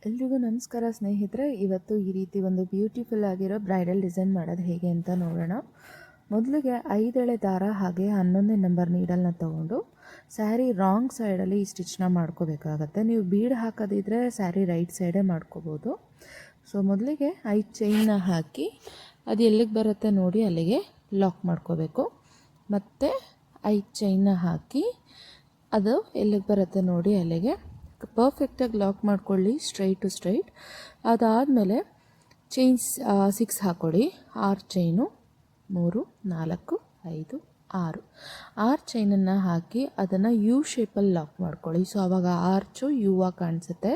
ಎಲ್ರಿಗೂ ನಮಸ್ಕಾರ ಸ್ನೇಹಿತರೆ. ಇವತ್ತು ಈ ರೀತಿ ಒಂದು ಬ್ಯೂಟಿಫುಲ್ ಆಗಿರೋ ಬ್ರೈಡಲ್ ಡಿಸೈನ್ ಮಾಡೋದು ಹೇಗೆ ಅಂತ ನೋಡೋಣ. ಮೊದಲಿಗೆ 5 ಎಳೆ ದಾರ ಹಾಗೆ 11ನೇ ನಂಬರ್ ನೀಡಲ್ನ ತೊಗೊಂಡು ಸ್ಯಾರಿ ರಾಂಗ್ ಸೈಡಲ್ಲಿ ಈ ಸ್ಟಿಚ್ನ ಮಾಡ್ಕೋಬೇಕಾಗತ್ತೆ. ನೀವು ಬೀಡ್ ಹಾಕೋದಿದ್ರೆ ಸ್ಯಾರಿ ರೈಟ್ ಸೈಡೇ ಮಾಡ್ಕೋಬೋದು. ಸೊ ಮೊದಲಿಗೆ 5 ಚೈನ್ನ ಹಾಕಿ ಅದು ಎಲ್ಲಿಗೆ ಬರುತ್ತೆ ನೋಡಿ ಅಲ್ಲಿಗೆ ಲಾಕ್ ಮಾಡ್ಕೋಬೇಕು. ಮತ್ತು 5 ಚೈನ್ನ ಹಾಕಿ ಅದು ಎಲ್ಲಿಗೆ ಬರುತ್ತೆ ನೋಡಿ ಅಲ್ಲಿಗೆ ಪರ್ಫೆಕ್ಟಾಗಿ ಲಾಕ್ ಮಾಡ್ಕೊಳ್ಳಿ, ಸ್ಟ್ರೈಟ್ ಟು ಸ್ಟ್ರೈಟ್. ಅದಾದಮೇಲೆ ಚೈನ್ಸ್ 6 ಹಾಕ್ಕೊಳ್ಳಿ. 6 ಚೈನು 3 4 5 6 ಚೈನನ್ನು ಹಾಕಿ ಅದನ್ನು ಯು ಶೇಪಲ್ಲಿ ಲಾಕ್ ಮಾಡ್ಕೊಳ್ಳಿ. ಸೊ ಆವಾಗ ಆರ್ಚು ಯು ಆಗಿ ಕಾಣಿಸುತ್ತೆ.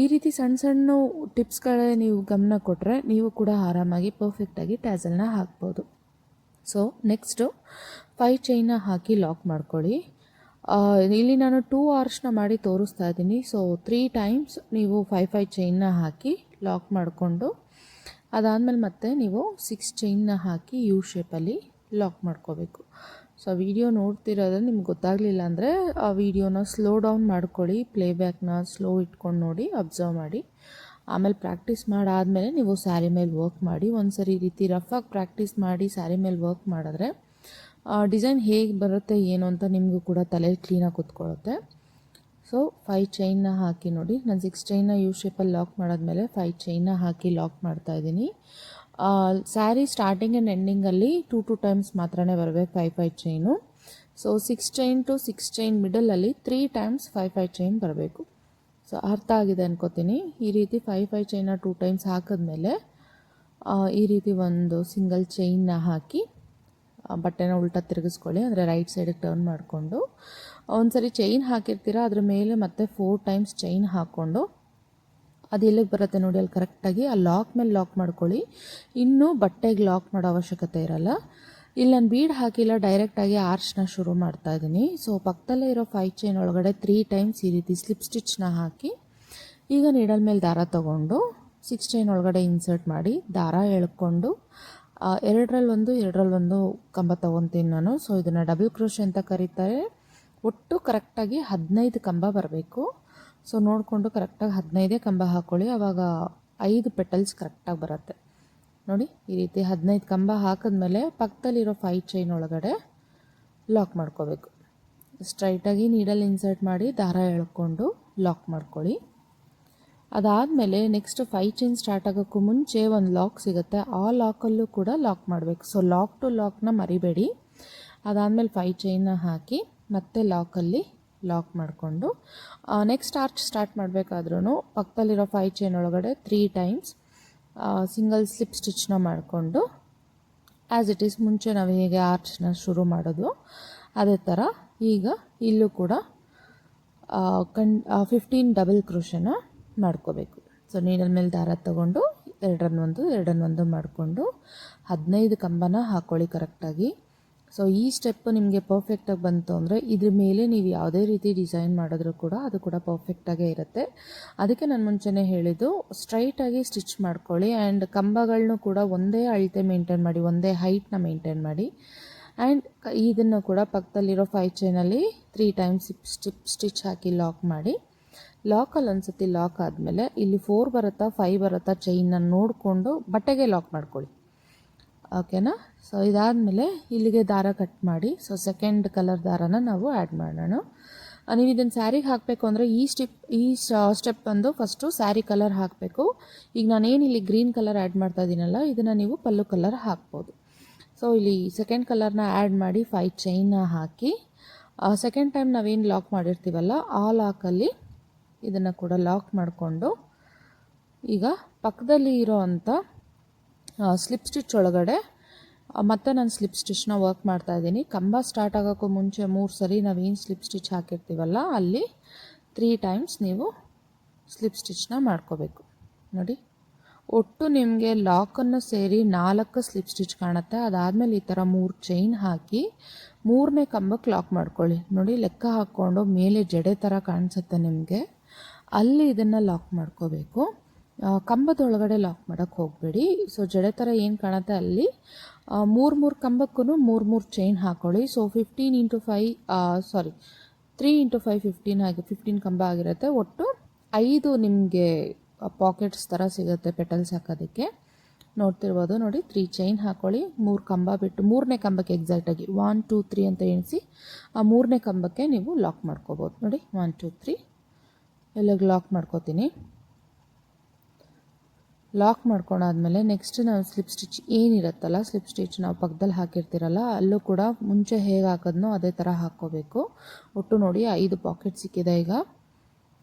ಈ ರೀತಿ ಸಣ್ಣ ಸಣ್ಣ ಟಿಪ್ಸ್ಗಳೇ ನೀವು ಗಮನ ಕೊಟ್ಟರೆ ನೀವು ಕೂಡ ಆರಾಮಾಗಿ ಪರ್ಫೆಕ್ಟಾಗಿ ಟ್ಯಾಸಲ್ನ ಹಾಕ್ಬೋದು. ಸೊ ನೆಕ್ಸ್ಟು 5 ಚೈನ್ನ ಹಾಕಿ ಲಾಕ್ ಮಾಡ್ಕೊಳ್ಳಿ. ಇಲ್ಲಿ ನಾನು 2 ಆರ್ಚ್ನ ಮಾಡಿ ತೋರಿಸ್ತಾ ಇದ್ದೀನಿ. ಸೊ 3 ಟೈಮ್ಸ್ ನೀವು 5 ಚೈನ್ನ ಹಾಕಿ ಲಾಕ್ ಮಾಡಿಕೊಂಡು ಅದಾದಮೇಲೆ ಮತ್ತೆ ನೀವು 6 ಚೈನ್ನ ಹಾಕಿ ಯು ಶೇಪಲ್ಲಿ ಲಾಕ್ ಮಾಡ್ಕೋಬೇಕು. ಸೊ ವಿಡಿಯೋ ನೋಡ್ತಿರೋದ್ರೆ ನಿಮ್ಗೆ ಗೊತ್ತಾಗಲಿಲ್ಲ ಅಂದರೆ ಆ ವಿಡಿಯೋನ ಸ್ಲೋ ಡೌನ್ ಮಾಡ್ಕೊಳ್ಳಿ, ಪ್ಲೇಬ್ಯಾಕ್ನ ಸ್ಲೋ ಇಟ್ಕೊಂಡು ನೋಡಿ, ಅಬ್ಸರ್ವ್ ಮಾಡಿ. ಆಮೇಲೆ ಪ್ರಾಕ್ಟೀಸ್ ಮಾಡಾದಮೇಲೆ ನೀವು ಸ್ಯಾರಿ ಮೇಲೆ ವರ್ಕ್ ಮಾಡಿ. ಒಂದು ಸರಿ ಈ ರೀತಿ ರಫಾಗಿ ಪ್ರಾಕ್ಟೀಸ್ ಮಾಡಿ ಸ್ಯಾರಿ ಮೇಲೆ ವರ್ಕ್ ಮಾಡಿದ್ರೆ ಡಿಸೈನ್ ಹೇಗೆ ಬರುತ್ತೆ ಏನು ಅಂತ ನಿಮಗೂ ಕೂಡ ತಲೆ ಕ್ಲೀನಾಗಿ ಕೂತ್ಕೊಳ್ಳುತ್ತೆ. ಸೊ 5 ಚೈನ್ನ ಹಾಕಿ ನೋಡಿ, ನಾನು 6 ಚೈನ್ನ ಯು ಶೇಪಲ್ಲಿ ಲಾಕ್ ಮಾಡಾದ್ಮೇಲೆ 5 ಚೈನ್ನ ಹಾಕಿ ಲಾಕ್ ಮಾಡ್ತಾಯಿದ್ದೀನಿ. ಸ್ಯಾರಿ ಸ್ಟಾರ್ಟಿಂಗ್ ಆ್ಯಂಡ್ ಎಂಡಿಂಗಲ್ಲಿ 2 ಟೈಮ್ಸ್ ಮಾತ್ರನೇ ಬರಬೇಕು 5 chain. So 6 chain to 6 chain ಮಿಡಲಲ್ಲಿ 3 ಟೈಮ್ಸ್ 5 ಚೈನ್ ಬರಬೇಕು. ಸೊ ಅರ್ಥ ಆಗಿದೆ ಅನ್ಕೋತೀನಿ. ಈ ರೀತಿ 5 ಚೈನ್ನ 2 ಟೈಮ್ಸ್ ಹಾಕಿದ್ಮೇಲೆ ಈ ರೀತಿ ಒಂದು ಸಿಂಗಲ್ ಚೈನ್ನ ಹಾಕಿ ಬಟ್ಟೆನ ಉಲ್ಟಾ ತಿರುಗಿಸ್ಕೊಳ್ಳಿ, ಅಂದರೆ ರೈಟ್ ಸೈಡಿಗೆ ಟರ್ನ್ ಮಾಡಿಕೊಂಡು ಒಂದು ಸರಿ ಚೈನ್ ಹಾಕಿರ್ತೀರ ಅದ್ರ ಮೇಲೆ ಮತ್ತೆ 4 ಟೈಮ್ಸ್ ಚೈನ್ ಹಾಕ್ಕೊಂಡು ಅದು ಎಲ್ಲಿಗೆ ಬರುತ್ತೆ ನೋಡಿ ಅಲ್ಲಿ ಕರೆಕ್ಟಾಗಿ ಆ ಲಾಕ್ ಮೇಲೆ ಲಾಕ್ ಮಾಡ್ಕೊಳ್ಳಿ. ಇನ್ನೂ ಬಟ್ಟೆಗೆ ಲಾಕ್ ಮಾಡೋ ಅವಶ್ಯಕತೆ ಇರಲ್ಲ. ಇಲ್ಲಿ ನಾನು ಬೀಡ್ ಹಾಕಿಲ್ಲ, ಡೈರೆಕ್ಟಾಗಿ ಆರ್ಚ್ನ ಶುರು ಮಾಡ್ತಾ ಇದ್ದೀನಿ. ಸೊ ಪಕ್ಕದಲ್ಲೇ ಇರೋ 5 ಚೈನ್ ಒಳಗಡೆ 3 ಟೈಮ್ಸ್ ಈ ರೀತಿ ಸ್ಲಿಪ್ ಸ್ಟಿಚ್ನ ಹಾಕಿ ಈಗ ನೀಡಲ್ ಮೇಲೆ ದಾರ ತೊಗೊಂಡು 6 ಚೈನ್ ಒಳಗಡೆ ಇನ್ಸರ್ಟ್ ಮಾಡಿ ದಾರ ಎಳ್ಕೊಂಡು 2ರಲ್ಲಿ 1 ಕಂಬ ತೊಗೊತೀನಿ ನಾನು. ಸೊ ಇದನ್ನು ಡಬಲ್ ಕ್ರೋಶೆ ಅಂತ ಕರೀತಾರೆ. ಒಟ್ಟು ಕರೆಕ್ಟಾಗಿ 15 ಕಂಬ ಬರಬೇಕು. ಸೊ ನೋಡಿಕೊಂಡು ಕರೆಕ್ಟಾಗಿ 15 ಕಂಬ ಹಾಕ್ಕೊಳ್ಳಿ, ಆವಾಗ 5 ಪೆಟಲ್ಸ್ ಕರೆಕ್ಟಾಗಿ ಬರುತ್ತೆ ನೋಡಿ. ಈ ರೀತಿ 15 ಕಂಬ ಹಾಕಿದ್ಮೇಲೆ ಪಕ್ಕದಲ್ಲಿರೋ 5 ಚೈನ್ ಒಳಗಡೆ ಲಾಕ್ ಮಾಡ್ಕೋಬೇಕು. ಸ್ಟ್ರೈಟಾಗಿ ನೀಡಲ್ ಇನ್ಸರ್ಟ್ ಮಾಡಿ ದಾರ ಎಳ್ಕೊಂಡು ಲಾಕ್ ಮಾಡ್ಕೊಳ್ಳಿ. ಅದಾದಮೇಲೆ ನೆಕ್ಸ್ಟ್ 5 ಚೈನ್ ಸ್ಟಾರ್ಟ್ ಆಗೋಕ್ಕೂ ಮುಂಚೆ ಒಂದು ಲಾಕ್ ಸಿಗುತ್ತೆ, ಆ ಲಾಕಲ್ಲೂ ಕೂಡ ಲಾಕ್ ಮಾಡಬೇಕು. ಸೊ ಲಾಕ್ ಟು ಲಾಕ್ನ ಮರಿಬೇಡಿ. ಅದಾದಮೇಲೆ 5 ಚೈನ್ನ ಹಾಕಿ ಮತ್ತೆ ಲಾಕಲ್ಲಿ ಲಾಕ್ ಮಾಡಿಕೊಂಡು ನೆಕ್ಸ್ಟ್ ಆರ್ಚ್ ಸ್ಟಾರ್ಟ್ ಮಾಡಬೇಕಾದ್ರೂ ಪಕ್ಕದಲ್ಲಿರೋ 5 ಚೈನ್ ಒಳಗಡೆ 3 ಟೈಮ್ಸ್ ಸಿಂಗಲ್ ಸ್ಲಿಪ್ ಸ್ಟಿಚ್ನ ಮಾಡಿಕೊಂಡು ಆ್ಯಸ್ ಇಟ್ ಈಸ್ ಮುಂಚೆ ನಾವು ಹೇಗೆ ಆರ್ಚ್ನ ಶುರು ಮಾಡೋದು ಅದೇ ಥರ ಈಗ ಇಲ್ಲೂ ಕೂಡ 15 ಡಬಲ್ ಕ್ರೋಶನ ಮಾಡ್ಕೋಬೇಕು. ಸೊ ನೀಡಲ್ ಮೇಲೆ ದಾರ ತೊಗೊಂಡು 2 ಮಾಡಿಕೊಂಡು 15 ಕಂಬನ ಹಾಕ್ಕೊಳ್ಳಿ ಕರೆಕ್ಟಾಗಿ. ಸೊ ಈ ಸ್ಟೆಪ್ ನಿಮಗೆ ಪರ್ಫೆಕ್ಟಾಗಿ ಬಂತು ಅಂದರೆ ಇದ್ರ ಮೇಲೆ ನೀವು ಯಾವುದೇ ರೀತಿ ಡಿಸೈನ್ ಮಾಡಿದ್ರೂ ಕೂಡ ಅದು ಕೂಡ ಪರ್ಫೆಕ್ಟಾಗೇ ಇರುತ್ತೆ. ಅದಕ್ಕೆ ನಾನು ಮುಂಚೆನೇ ಹೇಳಿದ್ದು ಸ್ಟ್ರೈಟಾಗಿ ಸ್ಟಿಚ್ ಮಾಡ್ಕೊಳ್ಳಿ. ಆ್ಯಂಡ್ ಕಂಬಗಳನ್ನೂ ಕೂಡ ಒಂದೇ ಅಳತೆ ಮೇಂಟೈನ್ ಮಾಡಿ, ಒಂದೇ ಹೈಟ್ನ ಮೇಂಟೈನ್ ಮಾಡಿ. ಆ್ಯಂಡ್ ಇದನ್ನು ಕೂಡ ಪಕ್ಕದಲ್ಲಿರೋ 5 ಚೈನಲ್ಲಿ 3 ಟೈಮ್ಸ್ ಸ್ಟಿಚ್ ಹಾಕಿ ಲಾಕ್ ಮಾಡಿ. ಲಾಕಲ್ಲಿ ಒಂದು ಸತಿ ಲಾಕ್ ಆದಮೇಲೆ ಇಲ್ಲಿ 4 ಬರುತ್ತಾ 5 ಬರುತ್ತಾ ಚೈನ್ನ ನೋಡಿಕೊಂಡು ಬಟ್ಟೆಗೆ ಲಾಕ್ ಮಾಡ್ಕೊಳ್ಳಿ, ಓಕೆನಾ. ಸೊ ಇದಾದಮೇಲೆ ಇಲ್ಲಿಗೆ ದಾರ ಕಟ್ ಮಾಡಿ. ಸೊ ಸೆಕೆಂಡ್ ಕಲರ್ ದಾರನ ನಾವು ಆ್ಯಡ್ ಮಾಡೋಣ. ನೀವು ಇದನ್ನು ಸ್ಯಾರಿಗೆ ಹಾಕಬೇಕು ಅಂದರೆ ಈ ಸ್ಟೆಪ್ ಬಂದು ಫಸ್ಟು ಸ್ಯಾರಿ ಕಲರ್ ಹಾಕಬೇಕು. ಈಗ ನಾನೇನು ಇಲ್ಲಿ ಗ್ರೀನ್ ಕಲರ್ ಆ್ಯಡ್ ಮಾಡ್ತಾ ಇದ್ದೀನಲ್ಲ ಇದನ್ನು ನೀವು ಪಲ್ಲು ಕಲರ್ ಹಾಕ್ಬೋದು. ಸೊ ಇಲ್ಲಿ ಸೆಕೆಂಡ್ ಕಲರ್ನ ಆ್ಯಡ್ ಮಾಡಿ 5 ಚೈನ್ನ ಹಾಕಿ ಸೆಕೆಂಡ್ ಟೈಮ್ ನಾವೇನು ಲಾಕ್ ಮಾಡಿರ್ತೀವಲ್ಲ ಆ ಲಾಕಲ್ಲಿ ಇದನ್ನು ಕೂಡ ಲಾಕ್ ಮಾಡಿಕೊಂಡು ಈಗ ಪಕ್ಕದಲ್ಲಿ ಇರೋ ಅಂಥ ಸ್ಲಿಪ್ ಸ್ಟಿಚ್ ಒಳಗಡೆ ಮತ್ತೆ ನಾನು ಸ್ಲಿಪ್ ಸ್ಟಿಚ್ನ ವರ್ಕ್ ಮಾಡ್ತಾಯಿದ್ದೀನಿ. ಕಂಬ ಸ್ಟಾರ್ಟ್ ಆಗೋಕ್ಕೂ ಮುಂಚೆ 3 ಸರಿ ನಾವೇನು ಸ್ಲಿಪ್ ಸ್ಟಿಚ್ ಹಾಕಿರ್ತೀವಲ್ಲ ಅಲ್ಲಿ 3 ಟೈಮ್ಸ್ ನೀವು ಸ್ಲಿಪ್ ಸ್ಟಿಚ್ನ ಮಾಡ್ಕೋಬೇಕು ನೋಡಿ. ಒಟ್ಟು ನಿಮಗೆ ಲಾಕನ್ನು ಸೇರಿ 4 ಸ್ಲಿಪ್ ಸ್ಟಿಚ್ ಕಾಣುತ್ತೆ. ಅದಾದಮೇಲೆ ಈ ಥರ 3 ಚೈನ್ ಹಾಕಿ 3ನೇ ಕಂಬಕ್ಕೆ ಲಾಕ್ ಮಾಡ್ಕೊಳ್ಳಿ ನೋಡಿ. ಲೆಕ್ಕ ಹಾಕ್ಕೊಂಡು ಮೇಲೆ ಜಡೆ ಥರ ಕಾಣಿಸುತ್ತೆ ನಿಮಗೆ, ಅಲ್ಲಿ ಇದನ್ನು ಲಾಕ್ ಮಾಡ್ಕೋಬೇಕು. ಕಂಬದೊಳಗಡೆ ಲಾಕ್ ಮಾಡೋಕ್ಕೆ ಹೋಗಬೇಡಿ. ಸೊ ಜಡೆ ಥರ ಏನು ಕಾಣುತ್ತೆ ಅಲ್ಲಿ 3 ಕಂಬಕ್ಕೂ 3 ಚೈನ್ ಹಾಕ್ಕೊಳ್ಳಿ. ಸೊ 15 × 5 3 × 5 15 ಆಗಿ 15 ಕಂಬ ಆಗಿರುತ್ತೆ. ಒಟ್ಟು 5 ನಿಮಗೆ ಪಾಕೆಟ್ಸ್ ಥರ ಸಿಗುತ್ತೆ ಪೆಟಲ್ಸ್ ಹಾಕೋದಕ್ಕೆ. ನೋಡ್ತಿರ್ಬೋದು ನೋಡಿ, 3 ಚೈನ್ ಹಾಕ್ಕೊಳ್ಳಿ, 3 ಕಂಬ ಬಿಟ್ಟು 3ನೇ ಕಂಬಕ್ಕೆ ಎಕ್ಸಾಕ್ಟಾಗಿ 1 2 3 ಅಂತ ಎಣಿಸಿ ಆ 3ನೇ ಕಂಬಕ್ಕೆ ನೀವು ಲಾಕ್ ಮಾಡ್ಕೋಬೋದು. ನೋಡಿ 1 2 3 ಎಲ್ಲಿಗೆ ಲಾಕ್ ಮಾಡ್ಕೋತೀನಿ. ಲಾಕ್ ಮಾಡ್ಕೊಂಡಾದ್ಮೇಲೆ ನೆಕ್ಸ್ಟ್ ನಾವು ಸ್ಲಿಪ್ ಸ್ಟಿಚ್ ಏನಿರುತ್ತಲ್ಲ, ಸ್ಲಿಪ್ ಸ್ಟಿಚ್ ನಾವು ಪಕ್ಕದಲ್ಲಿ ಹಾಕಿರ್ತೀರಲ್ಲ, ಅಲ್ಲೂ ಕೂಡ ಮುಂಚೆ ಹೇಗೆ ಹಾಕೋದ್ನೋ ಅದೇ ಥರ ಹಾಕ್ಕೋಬೇಕು. ಒಟ್ಟು ನೋಡಿ 5 ಪಾಕೆಟ್ ಸಿಕ್ಕಿದೆ. ಈಗ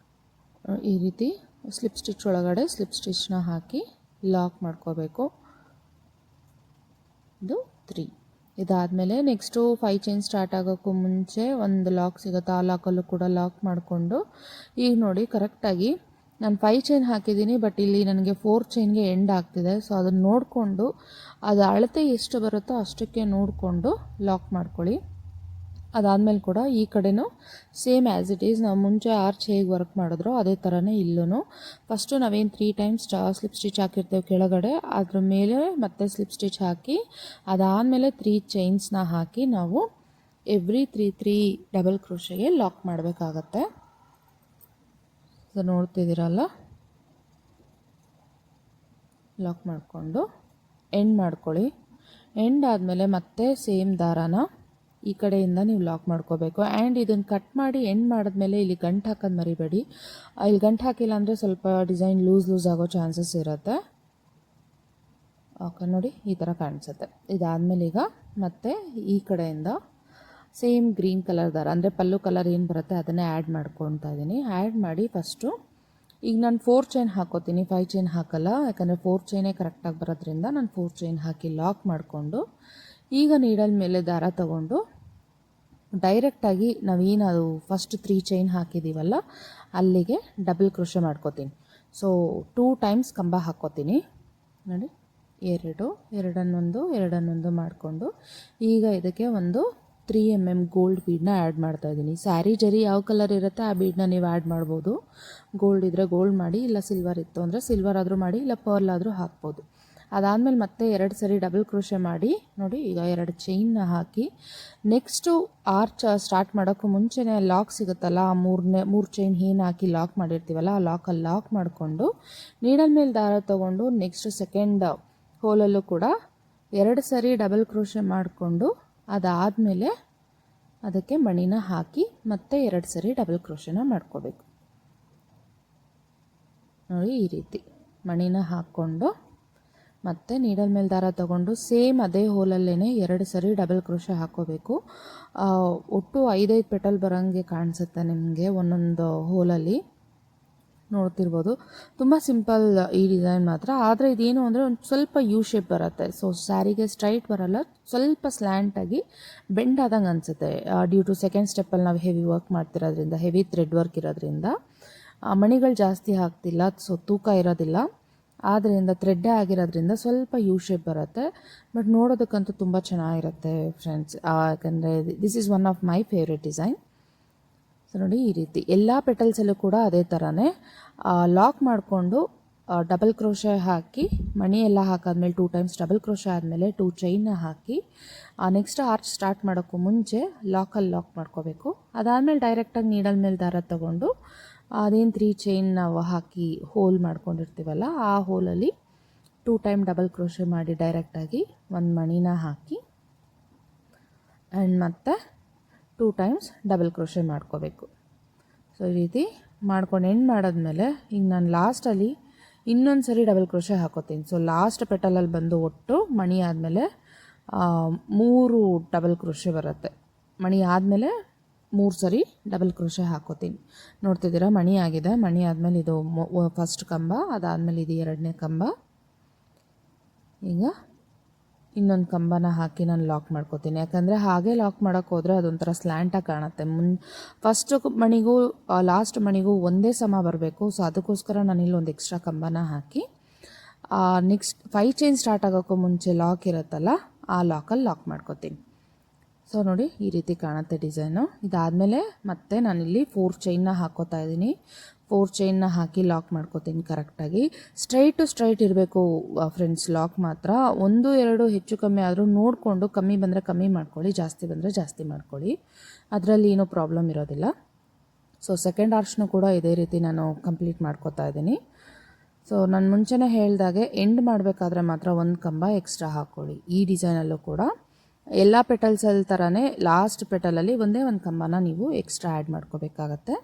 ಈ ರೀತಿ ಸ್ಲಿಪ್ ಸ್ಟಿಚ್ ಒಳಗಡೆ ಸ್ಲಿಪ್ ಸ್ಟಿಚ್ನ ಹಾಕಿ ಲಾಕ್ ಮಾಡ್ಕೋಬೇಕು. ಇದು 3. ಇದಾದಮೇಲೆ ನೆಕ್ಸ್ಟು 5 ಚೈನ್ ಸ್ಟಾರ್ಟ್ ಆಗೋಕ್ಕೂ ಮುಂಚೆ ಒಂದು ಲಾಕ್ ಸಿಗುತ್ತೆ, ಆ ಲಾಕಲ್ಲೂ ಕೂಡ ಲಾಕ್ ಮಾಡಿಕೊಂಡು ಈಗ ನೋಡಿ ಕರೆಕ್ಟಾಗಿ ನಾನು 5 ಚೈನ್ ಹಾಕಿದ್ದೀನಿ, ಬಟ್ ಇಲ್ಲಿ ನನಗೆ 4 ಚೈನ್ಗೆ ಎಂಡ್ ಆಗ್ತಿದೆ. ಸೊ ಅದನ್ನು ನೋಡಿಕೊಂಡು ಅದು ಅಳತೆ ಎಷ್ಟು ಬರುತ್ತೋ ಅಷ್ಟಕ್ಕೆ ನೋಡಿಕೊಂಡು ಲಾಕ್ ಮಾಡ್ಕೊಳ್ಳಿ. ಅದಾದಮೇಲೆ ಕೂಡ ಈ ಕಡೆನೂ ಸೇಮ್ ಆ್ಯಸ್ ಇಟ್ ಈಸ್ ನಾವು ಮುಂಚೆ ಆರ್ಚ್ ಹೇಗೆ ವರ್ಕ್ ಮಾಡಿದ್ರೋ ಅದೇ ಥರನೇ ಇಲ್ಲೂ ಫಸ್ಟು ನಾವೇನು 3 ಟೈಮ್ಸ್ ಸ್ಲಿಪ್ ಸ್ಟಿಚ್ ಹಾಕಿರ್ತೇವೆ ಕೆಳಗಡೆ, ಅದ್ರ ಮೇಲೆ ಮತ್ತೆ ಸ್ಲಿಪ್ ಸ್ಟಿಚ್ ಹಾಕಿ ಅದಾದಮೇಲೆ 3 ಚೈನ್ಸ್ನ ಹಾಕಿ ನಾವು ಎವ್ರಿ 3 ಡಬಲ್ ಕ್ರೋಶೆಗೆ ಲಾಕ್ ಮಾಡಬೇಕಾಗತ್ತೆ. ಸೊ ನೋಡ್ತಿದ್ದೀರಲ್ಲ, ಲಾಕ್ ಮಾಡಿಕೊಂಡು ಎಂಡ್ ಮಾಡ್ಕೊಳ್ಳಿ. ಎಂಡ್ ಆದಮೇಲೆ ಮತ್ತೆ ಸೇಮ್ ದಾರಾನ ಈ ಕಡೆಯಿಂದ ನೀವು ಲಾಕ್ ಮಾಡ್ಕೋಬೇಕು. ಆ್ಯಂಡ್ ಇದನ್ನು ಕಟ್ ಮಾಡಿ ಎಂಡ್ ಮಾಡಿದ್ಮೇಲೆ ಇಲ್ಲಿ ಗಂಟು ಹಾಕೋದು ಮರಿಬೇಡಿ. ಇಲ್ಲಿ ಗಂಟು ಹಾಕಿಲ್ಲ ಅಂದರೆ ಸ್ವಲ್ಪ ಡಿಸೈನ್ ಲೂಸ್ ಆಗೋ ಚಾನ್ಸಸ್ ಇರುತ್ತೆ. ಓಕೆ ನೋಡಿ, ಈ ಥರ ಕಾಣಿಸುತ್ತೆ. ಇದಾದಮೇಲೆ ಈಗ ಮತ್ತೆ ಈ ಕಡೆಯಿಂದ ಸೇಮ್ ಗ್ರೀನ್ ಕಲರ್ ದಾರ ಅಂದರೆ ಪಲ್ಲು ಕಲರ್ ಏನು ಬರುತ್ತೆ ಅದನ್ನೇ ಆ್ಯಡ್ ಮಾಡ್ಕೊತಾ ಇದ್ದೀನಿ. ಆ್ಯಡ್ ಮಾಡಿ ಫಸ್ಟು ಈಗ ನಾನು 4 ಚೈನ್ ಹಾಕೋತೀನಿ, 5 ಚೈನ್ ಹಾಕಲ್ಲ, ಯಾಕಂದರೆ 4 ಚೈನೇ ಕರೆಕ್ಟಾಗಿ ಬರೋದ್ರಿಂದ ನಾನು 4 ಚೈನ್ ಹಾಕಿ ಲಾಕ್ ಮಾಡಿಕೊಂಡು ಈಗ ನೀಡಲ್ ಮೇಲೆ ದಾರ ತಗೊಂಡು ಡೈರೆಕ್ಟಾಗಿ ನಾವೇನು ಅದು ಫಸ್ಟ್ 3 ಚೈನ್ ಹಾಕಿದ್ದೀವಲ್ಲ ಅಲ್ಲಿಗೆ ಡಬಲ್ ಕ್ರೋಶೆ ಮಾಡ್ಕೋತೀನಿ. ಸೊ 2 ಟೈಮ್ಸ್ ಕಂಬ ಹಾಕ್ಕೋತೀನಿ ನೋಡಿ, ಎರಡನ್ನೊಂದು ಮಾಡಿಕೊಂಡು ಈಗ ಇದಕ್ಕೆ ಒಂದು 3 mm ಗೋಲ್ಡ್ ಬೀಡನ್ನ ಆ್ಯಡ್ ಮಾಡ್ತಾಯಿದ್ದೀನಿ. ಸ್ಯಾರಿ ಜರಿ ಯಾವ ಕಲರ್ ಇರುತ್ತೆ ಆ ಬೀಡನ್ನ ನೀವು ಆ್ಯಡ್ ಮಾಡ್ಬೋದು. ಗೋಲ್ಡ್ ಇದ್ದರೆ ಗೋಲ್ಡ್ ಮಾಡಿ, ಇಲ್ಲ ಸಿಲ್ವರ್ ಇತ್ತು ಅಂದರೆ ಸಿಲ್ವರ್ ಆದರೂ ಮಾಡಿ, ಇಲ್ಲ ಪರ್ಲ್ ಆದರೂ ಹಾಕ್ಬೋದು. ಅದಾದಮೇಲೆ ಮತ್ತೆ 2 ಸರಿ ಡಬಲ್ ಕ್ರೋಶೆ ಮಾಡಿ ನೋಡಿ, ಈಗ 2 ಚೈನ್ನ ಹಾಕಿ ನೆಕ್ಸ್ಟು ಆರ್ಚ್ ಸ್ಟಾರ್ಟ್ ಮಾಡೋಕ್ಕೂ ಮುಂಚೆನೇ ಲಾಕ್ ಸಿಗುತ್ತಲ್ಲ, ಆ 3 ಚೈನ್ ಏನು ಹಾಕಿ ಲಾಕ್ ಮಾಡಿರ್ತೀವಲ್ಲ ಆ ಲಾಕಲ್ಲಿ ಲಾಕ್ ಮಾಡಿಕೊಂಡು ನೀಡಲ್ ಮೇಲೆ ದಾರ ತೊಗೊಂಡು ನೆಕ್ಸ್ಟ್ ಸೆಕೆಂಡ್ ಹೋಲಲ್ಲೂ ಕೂಡ 2 ಸರಿ ಡಬಲ್ ಕ್ರೋಶೆ ಮಾಡಿಕೊಂಡು ಅದಾದಮೇಲೆ ಅದಕ್ಕೆ ಮಣಿನ ಹಾಕಿ ಮತ್ತೆ 2 ಸರಿ ಡಬಲ್ ಕ್ರೋಶೆನ ಮಾಡ್ಕೋಬೇಕು. ನೋಡಿ ಈ ರೀತಿ ಮಣಿನ ಹಾಕ್ಕೊಂಡು ಮತ್ತು ನೀಡಲ್ ಮೇಲೆ ದಾರ ತೊಗೊಂಡು ಸೇಮ್ ಅದೇ ಹೋಲಲ್ಲೇ 2 ಸರಿ ಡಬಲ್ ಕ್ರೋಶೆ ಹಾಕ್ಕೋಬೇಕು. ಒಟ್ಟು 5 ಪೆಟಲ್ ಬರೋಂಗೆ ಕಾಣಿಸುತ್ತೆ ನಿಮಗೆ ಒಂದೊಂದು ಹೋಲಲ್ಲಿ. ನೋಡ್ತಿರ್ಬೋದು, ತುಂಬ ಸಿಂಪಲ್ ಈ ಡಿಸೈನ್ ಮಾತ್ರ. ಆದರೆ ಇದೇನು ಅಂದರೆ ಒಂದು ಸ್ವಲ್ಪ ಯು ಶೇಪ್ ಬರುತ್ತೆ. ಸೊ ಸ್ಯಾರಿಗೆ ಸ್ಟ್ರೈಟ್ ಬರೋಲ್ಲ, ಸ್ವಲ್ಪ ಸ್ಲ್ಯಾಂಟಾಗಿ ಬೆಂಡ್ ಆದಂಗೆ ಅನಿಸುತ್ತೆ. ಡ್ಯೂ ಟು ಸೆಕೆಂಡ್ ಸ್ಟೆಪ್ಪಲ್ಲಿ ನಾವು ಹೆವಿ ವರ್ಕ್ ಮಾಡ್ತಿರೋದ್ರಿಂದ, ಹೆವಿ ಥ್ರೆಡ್ ವರ್ಕ್ ಇರೋದ್ರಿಂದ ಮಣಿಗಳು ಜಾಸ್ತಿ ಹಾಕ್ತಿಲ್ಲ, ಸೊ ತೂಕ ಇರೋದಿಲ್ಲ. ಆದ್ದರಿಂದ ಥ್ರೆಡ್ಡೇ ಆಗಿರೋದ್ರಿಂದ ಸ್ವಲ್ಪ ಯು ಶೇಪ್ ಬರುತ್ತೆ. ಬಟ್ ನೋಡೋದಕ್ಕಂತೂ ತುಂಬ ಚೆನ್ನಾಗಿರುತ್ತೆ ಫ್ರೆಂಡ್ಸ್, ಯಾಕಂದರೆ this is one of my favourite design. So ನೋಡಿ ಈ ರೀತಿ ಎಲ್ಲ ಪೆಟಲ್ಸಲ್ಲೂ ಕೂಡ ಅದೇ ಥರನೇ ಲಾಕ್ ಮಾಡಿಕೊಂಡು ಡಬಲ್ ಕ್ರೋಶೆ ಹಾಕಿ ಮಣಿ ಎಲ್ಲ ಹಾಕಾದ್ಮೇಲೆ 2 ಟೈಮ್ಸ್ ಡಬಲ್ ಕ್ರೋಶೆ ಆದಮೇಲೆ 2 ಚೈನ್ನ ಹಾಕಿ ನೆಕ್ಸ್ಟ್ ಆರ್ಚ್ ಸ್ಟಾರ್ಟ್ ಮಾಡೋಕ್ಕೂ ಮುಂಚೆ ಲಾಕಲ್ಲಿ ಲಾಕ್ ಮಾಡ್ಕೋಬೇಕು. ಅದಾದಮೇಲೆ ಡೈರೆಕ್ಟಾಗಿ ನೀಡಲ್ ಮೇಲೆ ದಾರ ತೊಗೊಂಡು ಅದೇನು 3 ಚೈನ್ ನಾವು ಹಾಕಿ ಹೋಲ್ ಮಾಡ್ಕೊಂಡಿರ್ತೀವಲ್ಲ ಆ ಹೋಲಲ್ಲಿ 2 ಟೈಮ್ ಡಬಲ್ ಕ್ರೋಶೆ ಮಾಡಿ ಡೈರೆಕ್ಟಾಗಿ ಒಂದು ಮಣಿನ ಹಾಕಿ ಆ್ಯಂಡ್ ಮತ್ತೆ 2 ಟೈಮ್ಸ್ ಡಬಲ್ ಕ್ರೋಶೆ ಮಾಡ್ಕೋಬೇಕು. ಸೊ ಈ ರೀತಿ ಮಾಡ್ಕೊಂಡು ಎಂಡ್ ಮಾಡಿದ್ಮೇಲೆ ಈಗ ನಾನು ಲಾಸ್ಟಲ್ಲಿ ಇನ್ನೊಂದು ಸರಿ ಡಬಲ್ ಕ್ರೋಶೆ ಹಾಕೋತೀನಿ. ಸೊ ಲಾಸ್ಟ್ ಪೆಟಲಲ್ಲಿ ಬಂದು ಒಟ್ಟು ಮಣಿ ಆದಮೇಲೆ 3 ಡಬಲ್ ಕ್ರೋಶೆ ಬರುತ್ತೆ. ಮಣಿ ಆದಮೇಲೆ 3 ಸರಿ ಡಬಲ್ ಕ್ರೋಶೆ ಹಾಕೋತೀನಿ. ನೋಡ್ತಿದ್ದೀರಾ, ಮಣಿ ಆಗಿದೆ. ಮಣಿ ಆದಮೇಲೆ ಇದು ಫಸ್ಟ್ ಕಂಬ, ಅದಾದಮೇಲೆ ಇದು 2ನೇ ಕಂಬ. ಈಗ ಇನ್ನೊಂದು ಕಂಬನ ಹಾಕಿ ನಾನು ಲಾಕ್ ಮಾಡ್ಕೋತೀನಿ. ಯಾಕಂದರೆ ಹಾಗೆ ಲಾಕ್ ಮಾಡೋಕ್ಕೆ ಹೋದರೆ ಅದೊಂಥರ ಸ್ಲ್ಯಾಂಟಾಗಿ ಕಾಣುತ್ತೆ. ಫಸ್ಟ್ ಮಣಿಗೂ ಲಾಸ್ಟ್ ಮಣಿಗೂ ಒಂದೇ ಸಮ ಬರಬೇಕು. ಸೊ ಅದಕ್ಕೋಸ್ಕರ ನಾನು ಇಲ್ಲೊಂದು ಎಕ್ಸ್ಟ್ರಾ ಕಂಬನ ಹಾಕಿ ನೆಕ್ಸ್ಟ್ 5 ಚೈನ್ ಸ್ಟಾರ್ಟ್ ಆಗೋಕ್ಕೂ ಮುಂಚೆ ಲಾಕ್ ಇರುತ್ತಲ್ಲ ಆ ಲಾಕಲ್ಲಿ ಲಾಕ್ ಮಾಡ್ಕೋತೀನಿ. ಸೊ ನೋಡಿ ಈ ರೀತಿ ಕಾಣುತ್ತೆ ಡಿಸೈನು. ಇದಾದಮೇಲೆ ಮತ್ತೆ ನಾನಿಲ್ಲಿ 4 ಚೈನ್ನ ಹಾಕೋತಾ ಇದ್ದೀನಿ. 4 ಚೈನ್ನ ಹಾಕಿ ಲಾಕ್ ಮಾಡ್ಕೋತೀನಿ ಕರೆಕ್ಟಾಗಿ. ಸ್ಟ್ರೈಟ್ ಇರಬೇಕು ಫ್ರೆಂಡ್ಸ್ ಲಾಕ್ ಮಾತ್ರ. 1 2 ಹೆಚ್ಚು ಕಮ್ಮಿ ಆದರೂ ನೋಡಿಕೊಂಡು, ಕಮ್ಮಿ ಬಂದರೆ ಕಮ್ಮಿ ಮಾಡ್ಕೊಳ್ಳಿ, ಜಾಸ್ತಿ ಬಂದರೆ ಜಾಸ್ತಿ ಮಾಡ್ಕೊಳ್ಳಿ, ಅದರಲ್ಲಿ ಏನೂ ಪ್ರಾಬ್ಲಮ್ ಇರೋದಿಲ್ಲ. ಸೊ ಸೆಕೆಂಡ್ ಆರ್ಚ್ನೂ ಕೂಡ ಇದೇ ರೀತಿ ನಾನು ಕಂಪ್ಲೀಟ್ ಮಾಡ್ಕೋತಾ ಇದ್ದೀನಿ. ಸೊ ನಾನು ಮುಂಚೆನೇ ಹೇಳಿದಾಗೆ ಎಂಡ್ ಮಾಡಬೇಕಾದ್ರೆ ಮಾತ್ರ ಒಂದು ಕಂಬ ಎಕ್ಸ್ಟ್ರಾ ಹಾಕ್ಕೊಳ್ಳಿ. ಈ ಡಿಸೈನಲ್ಲೂ ಕೂಡ ಎಲ್ಲ ಪೆಟಲ್ಸಲ್ಲಿ ಥರನೇ ಲಾಸ್ಟ್ ಪೆಟಲಲ್ಲಿ ಒಂದೇ ಒಂದು ಕಂಬನ ನೀವು ಎಕ್ಸ್ಟ್ರಾ ಆ್ಯಡ್ ಮಾಡ್ಕೋಬೇಕಾಗತ್ತೆ.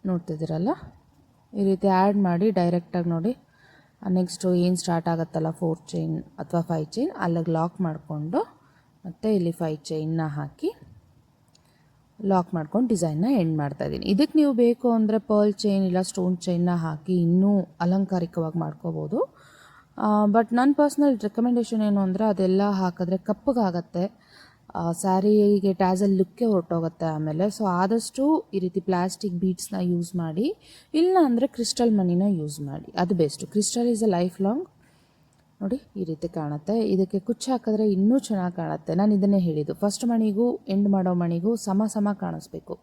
ನೋಡ್ತಿದ್ದೀರಲ್ಲ, ಈ ರೀತಿ ಆ್ಯಡ್ ಮಾಡಿ ಡೈರೆಕ್ಟಾಗಿ ನೋಡಿ ನೆಕ್ಸ್ಟು ಏನು ಸ್ಟಾರ್ಟ್ ಆಗುತ್ತಲ್ಲ 4 ಚೈನ್ ಅಥವಾ 5 ಚೈನ್ ಅಲ್ಲಿಗೆ ಲಾಕ್ ಮಾಡಿಕೊಂಡು ಮತ್ತು ಇಲ್ಲಿ 5 ಚೈನ್ನ ಹಾಕಿ ಲಾಕ್ ಮಾಡ್ಕೊಂಡು ಡಿಸೈನ್ನ ಎಂಡ್ ಮಾಡ್ತಾಯಿದ್ದೀನಿ. ಇದಕ್ಕೆ ನೀವು ಬೇಕು ಅಂದರೆ ಪರ್ಲ್ ಚೈನ್ ಇಲ್ಲ ಸ್ಟೋನ್ ಚೈನ್ನ ಹಾಕಿ ಇನ್ನೂ ಅಲಂಕಾರಿಕವಾಗಿ ಮಾಡ್ಕೋಬೋದು. ಬಟ್ ನನ್ನ ಪರ್ಸ್ನಲ್ ರೆಕಮೆಂಡೇಷನ್ ಏನು ಅಂದರೆ ಅದೆಲ್ಲ ಹಾಕಿದ್ರೆ ಕಪ್ಪಗಾಗತ್ತೆ, ಸ್ಯಾರಿಗೆ ಟ್ಯಾಸಲ್ ಲುಕ್ಕೇ ಹೊರಟೋಗುತ್ತೆ ಆಮೇಲೆ. ಸೊ ಆದಷ್ಟು ಈ ರೀತಿ ಪ್ಲಾಸ್ಟಿಕ್ ಬೀಡ್ಸ್ನ ಯೂಸ್ ಮಾಡಿ, ಇಲ್ಲ ಅಂದರೆ ಕ್ರಿಸ್ಟಲ್ ಮಣಿನ ಯೂಸ್ ಮಾಡಿ, ಅದು best. Crystal is a life long. ನೋಡಿ ಈ ರೀತಿ ಕಾಣುತ್ತೆ. ಇದಕ್ಕೆ ಕುಚ್ಚು ಹಾಕಿದ್ರೆ ಇನ್ನೂ ಚೆನ್ನಾಗಿ ಕಾಣುತ್ತೆ. ನಾನು ಇದನ್ನೇ ಹೇಳಿದ್ದು, ಫಸ್ಟ್ ಮಣಿಗೂ ಎಂಡ್ ಮಾಡೋ ಮಣಿಗೂ ಸಮ ಕಾಣಿಸ್ಬೇಕು.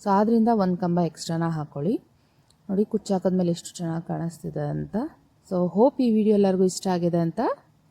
ಸೊ ಆದ್ದರಿಂದ ಒಂದು ಕಂಬ ಎಕ್ಸ್ಟ್ರಾನ ಹಾಕ್ಕೊಳ್ಳಿ. ನೋಡಿ ಕುಚ್ಚು ಹಾಕಿದ್ಮೇಲೆ ಎಷ್ಟು ಚೆನ್ನಾಗಿ ಕಾಣಿಸ್ತಿದೆ ಅಂತ. ಸೊ ಹೋಪ್ ಈ ವಿಡಿಯೋ ಎಲ್ಲರಿಗೂ ಇಷ್ಟ ಆಗಿದೆ ಅಂತ